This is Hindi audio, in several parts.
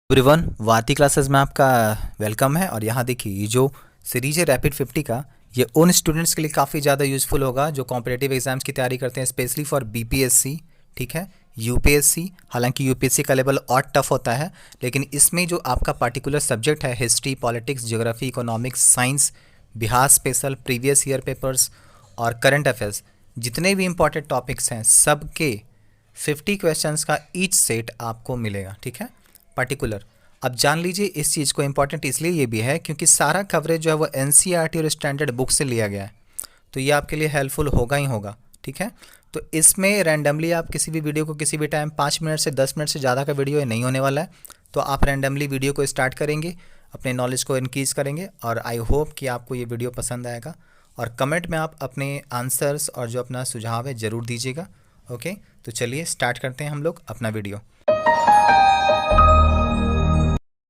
एवरीवन, वाती क्लासेस में आपका वेलकम है। और यहाँ देखिए, ये जो सीरीज है रैपिड 50 का, ये उन स्टूडेंट्स के लिए काफ़ी ज़्यादा यूज़फुल होगा जो कॉम्पिटिटिव एग्जाम्स की तैयारी करते हैं, स्पेशली फॉर बीपीएससी। ठीक है, यूपीएससी। हालांकि यूपीएससी का लेवल और टफ होता है, लेकिन इसमें जो आपका पर्टिकुलर सब्जेक्ट है, history, politics, geography, economics, science, Bihar special, previous year papers और करंट अफेयर्स, जितने भी इंपॉर्टेंट टॉपिक्स हैं सबके 50 क्वेश्चंस का ईच सेट आपको मिलेगा। ठीक है, पर्टिकुलर। अब जान लीजिए, इस चीज़ को इम्पॉर्टेंट इसलिए ये भी है क्योंकि सारा कवरेज जो है वो एनसीईआरटी और स्टैंडर्ड बुक से लिया गया है, तो ये आपके लिए हेल्पफुल होगा ही होगा। ठीक है, तो इसमें रैंडमली आप किसी भी वीडियो को किसी भी टाइम 5 मिनट से 10 मिनट से ज़्यादा का वीडियो नहीं होने वाला है, तो आप रैंडमली वीडियो को स्टार्ट करेंगे, अपने नॉलेज को इनक्रीज़ करेंगे, और आई होप कि आपको ये वीडियो पसंद आएगा। और कमेंट में आप अपने आंसर्स और जो अपना सुझाव है ज़रूर दीजिएगा। ओके, तो चलिए स्टार्ट करते हैं हम लोग अपना वीडियो।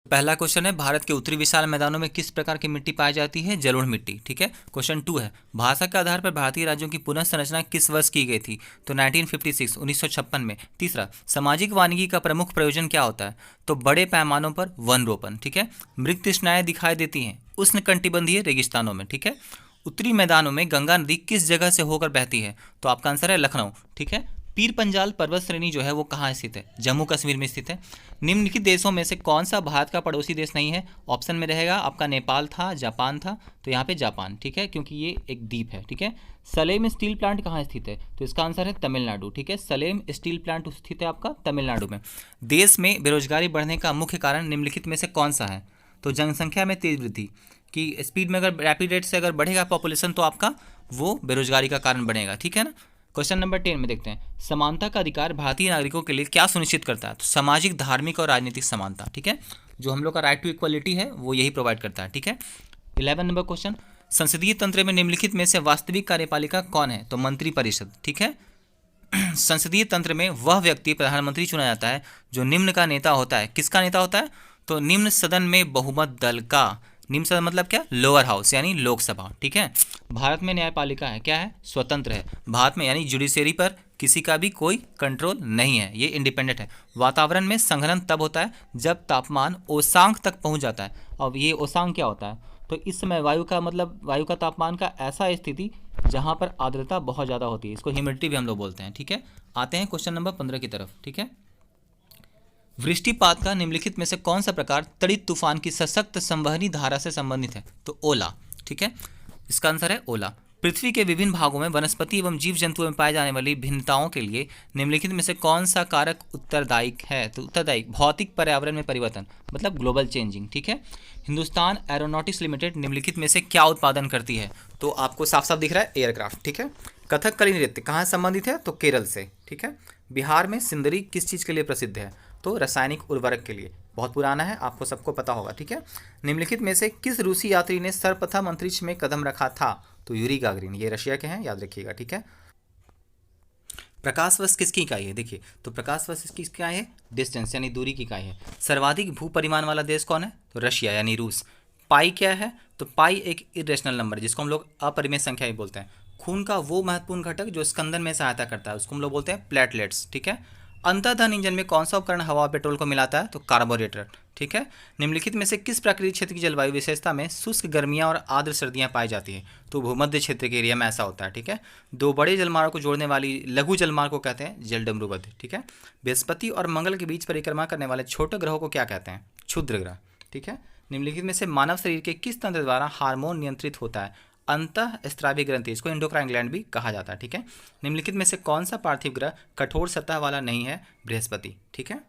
पहला क्वेश्चन है, भारत के उत्तरी विशाल मैदानों में किस प्रकार की मिट्टी पाई जाती है? जलोढ़ मिट्टी। ठीक है। क्वेश्चन 2 है, भाषा के आधार पर भारतीय राज्यों की पुनः संरचना किस वर्ष की गई थी? तो 1956, 1956 में। तीसरा, सामाजिक वानिकी का प्रमुख प्रयोजन क्या होता है? तो बड़े पैमानों पर वन रोपण। ठीक है। मृग तृष्णाएं दिखाई देती हैं उष्णकटिबंधीय रेगिस्तानों में। ठीक है। उत्तरी मैदानों में गंगा नदी किस जगह से होकर बहती है? तो आपका आंसर है लखनऊ। ठीक है। पीर पंजाल पर्वत श्रेणी जो है वो कहाँ स्थित है? जम्मू कश्मीर में स्थित है। निम्नलिखित देशों में से कौन सा भारत का पड़ोसी देश नहीं है? ऑप्शन में रहेगा आपका नेपाल था, जापान था, तो यहाँ पे जापान। ठीक है, क्योंकि ये एक द्वीप है। ठीक है। सलेम स्टील प्लांट कहाँ स्थित है? तो इसका आंसर है तमिलनाडु। ठीक है, सलेम स्टील प्लांट स्थित है आपका तमिलनाडु में। देश में बेरोजगारी बढ़ने का मुख्य कारण निम्नलिखित में से कौन सा है? तो जनसंख्या में तेज वृद्धि की स्पीड में, अगर रैपिड रेट से अगर बढ़ेगा पॉपुलेशन, तो आपका वो बेरोजगारी का कारण बनेगा। ठीक है ना। क्वेश्चन नंबर 10 में देखते हैं, समानता का अधिकार भारतीय नागरिकों के लिए क्या सुनिश्चित करता है? तो सामाजिक, धार्मिक और राजनीतिक समानता। ठीक है, जो हम लोग का राइट टू इक्वलिटी है वो यही प्रोवाइड करता है। ठीक है। 11 नंबर क्वेश्चन, संसदीय तंत्र में निम्नलिखित में से वास्तविक कार्यपालिका कौन है? तो मंत्रिपरिषद। ठीक है। संसदीय तंत्र में वह व्यक्ति प्रधानमंत्री चुना जाता है जो निम्न का नेता होता है। किसका नेता होता है? तो निम्न सदन में बहुमत दल का। निम्न सदन मतलब क्या? लोअर हाउस यानी लोकसभा। ठीक है। भारत में न्यायपालिका है, क्या है? स्वतंत्र है। भारत में यानी जुडिशरी पर किसी का भी कोई कंट्रोल नहीं है, ये इंडिपेंडेंट है। वातावरण में संघनन तब होता है जब तापमान ओसांक तक पहुंच जाता है। अब ये ओसांक क्या होता है? तो इस समय वायु का मतलब वायु का तापमान का ऐसा स्थिति जहां पर आर्द्रता बहुत ज़्यादा होती है, इसको ह्यूमिडिटी भी हम लोग बोलते हैं। ठीक है। आते हैं क्वेश्चन नंबर 15 की तरफ। ठीक है। वृष्टिपात का निम्नलिखित में से कौन सा प्रकार तड़ित तूफान की सशक्त संवहनी धारा से संबंधित है? तो ओला। ठीक है, इसका आंसर है ओला। पृथ्वी के विभिन्न भागों में वनस्पति एवं जीव जंतुओं में पाए जाने वाली भिन्नताओं के लिए निम्नलिखित में से कौन सा कारक उत्तरदायी है? तो उत्तरदायी भौतिक पर्यावरण में परिवर्तन, मतलब ग्लोबल चेंजिंग। ठीक है। हिंदुस्तान एरोनॉटिक्स लिमिटेड निम्नलिखित में से क्या उत्पादन करती है? तो आपको साफ साफ दिख रहा है एयरक्राफ्ट। ठीक है। कथकली नृत्य कहाँ संबंधित है? तो केरल से। ठीक है। बिहार में सिंदरी किस चीज़ के लिए प्रसिद्ध है? तो रासायनिक उर्वरक के लिए। बहुत पुराना है, आपको सबको पता होगा। ठीक है। निम्नलिखित में से किस रूसी यात्री ने सर्वप्रथम अंतरिक्ष में कदम रखा था? तो यूरी गागरिन, ये रशिया के हैं, याद रखिएगा। ठीक है। प्रकाश वर्ष किसकी इकाई है? देखिए, तो प्रकाश वर्ष किसकी इकाई है? डिस्टेंस यानी दूरी की इकाई है। सर्वाधिक भू परिमाण वाला देश कौन है? तो रशिया यानी रूस। पाई क्या है? तो पाई एक इरेशनल नंबर, जिसको हम लोग अपरिमेय संख्या ही बोलते हैं। खून का वो महत्वपूर्ण घटक जो स्कंदन में सहायता करता है, उसको हम लोग बोलते हैं प्लेटलेट्स। ठीक है। अंतर्दहन इंजन में कौन सा उपकरण हवा और पेट्रोल को मिलाता है? तो कार्बोरेटर। ठीक है। निम्नलिखित में से किस प्राकृतिक क्षेत्र की जलवायु विशेषता में शुष्क गर्मियां और आर्द्र सर्दियां पाई जाती है? तो भूमध्य क्षेत्र के एरिया में ऐसा होता है। ठीक है। दो बड़े जलमार्गों को जोड़ने वाली लघु जलमार्ग को कहते हैं जलडमरूबद्ध। ठीक है। बृहस्पति और मंगल के बीच परिक्रमा करने वाले छोटे ग्रहों को क्या कहते हैं? क्षुद्र ग्रह। ठीक है। निम्नलिखित में से मानव शरीर के किस तंत्र द्वारा हार्मोन नियंत्रित होता है? अंतःस्रावी ग्रंथि, इसको एंडोक्राइन ग्लैंड भी कहा जाता है। ठीक है। निम्नलिखित में से कौन सा पार्थिव ग्रह कठोर सतह वाला नहीं है? बृहस्पति। ठीक है।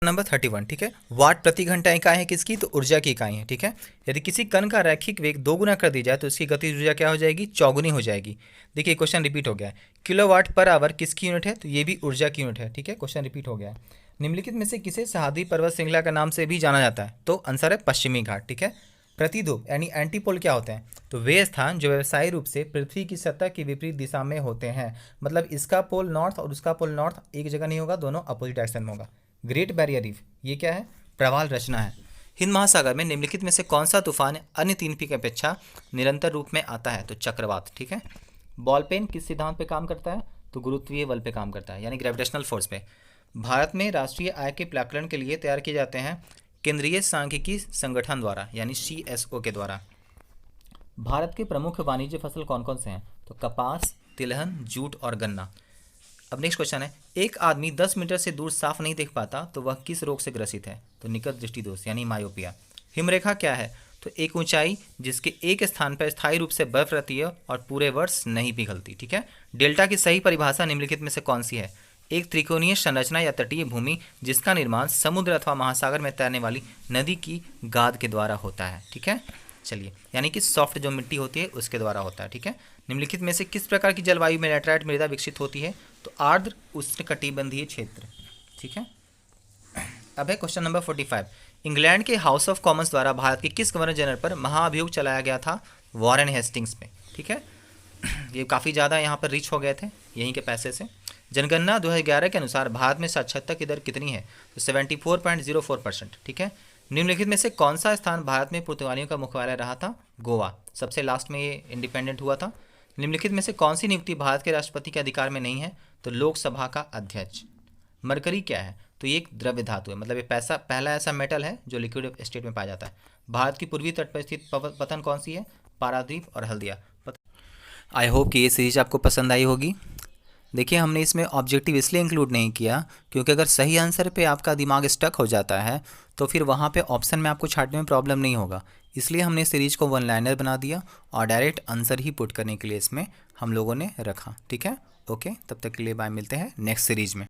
नंबर 31। ठीक है। वाट प्रति घंटा इकाई है किसकी? तो ऊर्जा की इकाई है। ठीक है। यदि किसी कण का रैखिक वेग 2 गुना कर दी जाए तो उसकी गतिज ऊर्जा क्या हो जाएगी? चौगुनी हो जाएगी। देखिए, क्वेश्चन रिपीट हो गया है। किलोवाट पर आवर किसकी यूनिट है? तो ये भी ऊर्जा की यूनिट है। ठीक है, क्वेश्चन रिपीट हो गया है। निम्नलिखित में से किसे सह्याद्री पर्वत श्रृंखला का नाम से भी जाना जाता है? तो आंसर है पश्चिमी घाट। ठीक है। प्रतिध्रुव यानी एंटीपोल क्या होते हैं? तो वे स्थान जो व्यवसायिक रूप से पृथ्वी की सतह की विपरीत दिशा में होते हैं, मतलब इसका पोल नॉर्थ और उसका पोल नॉर्थ एक जगह नहीं होगा, दोनों अपोजिट डायरेक्शन में होगा। ग्रेट बैरियर रीफ, ये क्या है? प्रवाल रचना है। हिंद महासागर में निम्नलिखित में से कौन सा तूफान अन्य 3 की अपेक्षा निरंतर रूप में आता है? तो चक्रवात। ठीक है। बॉल पेन किस सिद्धांत पे काम करता है? तो गुरुत्वीय बल पे काम करता है, यानी ग्रेविटेशनल फोर्स पे। भारत में राष्ट्रीय आय के प्राकलन के लिए तैयार किए जाते हैं केंद्रीय सांख्यिकी संगठन द्वारा यानी CSO के द्वारा। भारत के प्रमुख वाणिज्य फसल कौन कौन से हैं? तो कपास, तिलहन, जूट और गन्ना। अब नेक्स्ट क्वेश्चन है, एक आदमी 10 मीटर से दूर साफ नहीं देख पाता तो वह किस रोग से ग्रसित है? तो निकट दृष्टि दोष यानी मायोपिया। हिमरेखा क्या है? तो एक ऊंचाई जिसके एक स्थान पर स्थायी रूप से बर्फ रहती है और पूरे वर्ष नहीं पिघलती। ठीक है। डेल्टा की सही परिभाषा निम्नलिखित में से कौन सी है? एक त्रिकोणीय संरचना या तटीय भूमि जिसका निर्माण समुद्र अथवा महासागर में तैरने वाली नदी की गाद के द्वारा होता है। ठीक है, चलिए, यानी कि सॉफ्ट जो मिट्टी होती है उसके द्वारा होता है। ठीक है। निम्नलिखित में से किस प्रकार की जलवायु में लैटेराइट मृदा विकसित होती है? तो आर्द्र उष्णकटिबंधीय क्षेत्र। ठीक है। अब है क्वेश्चन नंबर 45। इंग्लैंड के हाउस ऑफ कॉमन्स द्वारा भारत के किस गवर्नर जनरल पर महाअभियोग चलाया गया था? वॉरेन हेस्टिंग्स में। ठीक है। ये काफ़ी ज़्यादा यहाँ पर रिच हो गए थे यहीं के पैसे से। जनगणना 2011 के अनुसार भारत में साक्षरता की दर कितनी है? तो 74.04%। ठीक है। निम्नलिखित में से कौन सा स्थान भारत में पुर्तगालियों का मुख्यालय रहा था? गोवा। सबसे लास्ट में ये इंडिपेंडेंट हुआ था। निम्नलिखित में से कौन सी नियुक्ति भारत के राष्ट्रपति के अधिकार में नहीं है? तो लोकसभा का अध्यक्ष। मरकरी क्या है? तो ये एक द्रव्य धातु है, मतलब ये पहला ऐसा मेटल है जो लिक्विड स्टेट में पाया जाता है। भारत की पूर्वी तट पर स्थित पतन कौन सी है? पारादीप और हल्दिया। आई होप कि ये सीरीज आपको पसंद आई होगी। देखिए, हमने इसमें ऑब्जेक्टिव इसलिए इंक्लूड नहीं किया क्योंकि अगर सही आंसर पे आपका दिमाग स्टक हो जाता है तो फिर वहाँ पे ऑप्शन में आपको छांटने में प्रॉब्लम नहीं होगा। इसलिए हमने सीरीज को वन लाइनर बना दिया और डायरेक्ट आंसर ही पुट करने के लिए इसमें हम लोगों ने रखा। ठीक है, ओके, तब तक के लिए बाय, मिलते हैं नेक्स्ट सीरीज में।